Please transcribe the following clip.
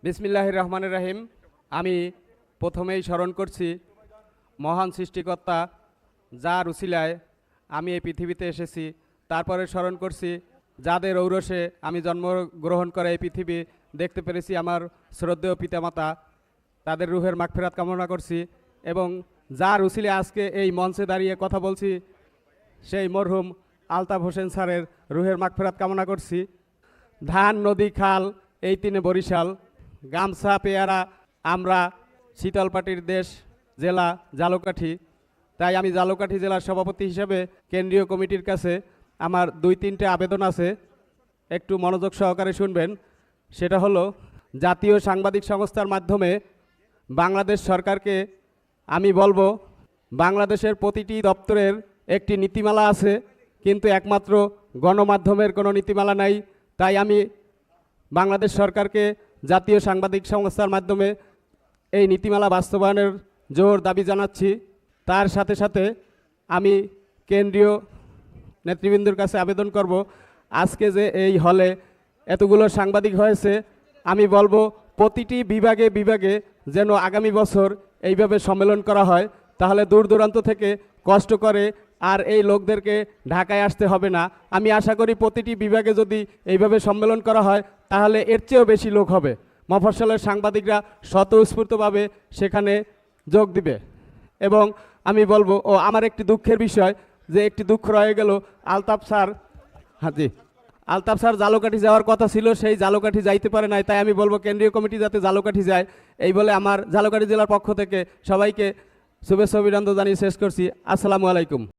বিসমিল্লাহির রহমানির রহিম। আমি প্রথমেই স্মরণ করছি মহান সৃষ্টিকর্তা যার উসিলায় আমি এই পৃথিবীতে এসেছি। তারপরে স্মরণ করছি যাদের ঔরসে আমি জন্মগ্রহণ করে এই পৃথিবী দেখতে পেরেছি, আমার শ্রদ্ধেয় পিতামাতা, তাদের রুহের মাগফিরাত কামনা করছি। এবং যার উসিলে আজকে এই মঞ্চে দাঁড়িয়ে কথা বলছি সেই মরহুম আলতাফ হোসেন স্যারের রুহের মাগফিরাত কামনা করছি। ধান, নদী, খাল, এই তিনে বরিশাল, গামছা, পেয়ারা, আমরা শীতলপাটির দেশ, জেলা ঝালকাঠি। তাই আমি ঝালকাঠি জেলার সভাপতি হিসেবে কেন্দ্রীয় কমিটির কাছে আমার 2-3টে আবেদন আছে, একটু মনোযোগ সহকারে শুনবেন। সেটা হলো, জাতীয় সাংবাদিক সংস্থার মাধ্যমে বাংলাদেশ সরকারকে আমি বলবো, বাংলাদেশের প্রতিটি দপ্তরের একটি নীতিমালা আছে, কিন্তু একমাত্র গণমাধ্যমের কোনো নীতিমালা নাই। তাই আমি বাংলাদেশ সরকারকে জাতীয় সাংবাদিক সংস্থার মাধ্যমে এই নীতিমালা বাস্তবায়নের জোর দাবি জানাচ্ছি। তার সাথে সাথে আমি কেন্দ্রীয় নেতৃবৃন্দের কাছে আবেদন করব, আজকে যে এই হলে এতগুলো সাংবাদিক হয়েছে, আমি বলবো প্রতিটি বিভাগে বিভাগে যেন আগামী বছর এইভাবে সম্মেলন করা হয়। তাহলে দূর দূরান্ত থেকে কষ্ট করে আর এই লোকদেরকে ঢাকায় আসতে হবে না। আমি আশা করি প্রতিটি বিভাগে যদি এইভাবে সম্মেলন করা হয় তাহলে এর চেয়েও বেশি লোক হবে। মফস্বলের সাংবাদিকরা স্বতঃস্ফূর্তভাবে সেখানে যোগ দিবে। এবং আমি বলবো, আমার একটি দুঃখের বিষয়, যে একটি দুঃখ রয়ে গেল, আলতাফ স্যার, জি, আলতাফ স্যার ঝালকাঠি যাওয়ার কথা ছিল, সেই ঝালকাঠি যাইতে পারে নাই। তাই আমি বলবো কেন্দ্রীয় কমিটি যাতে ঝালকাঠি যায়, এই বলে আমার ঝালকাঠি জেলার পক্ষ থেকে সবাইকে শুভেচ্ছা অভিনন্দন জানিয়ে শেষ করছি। আসসালামু আলাইকুম।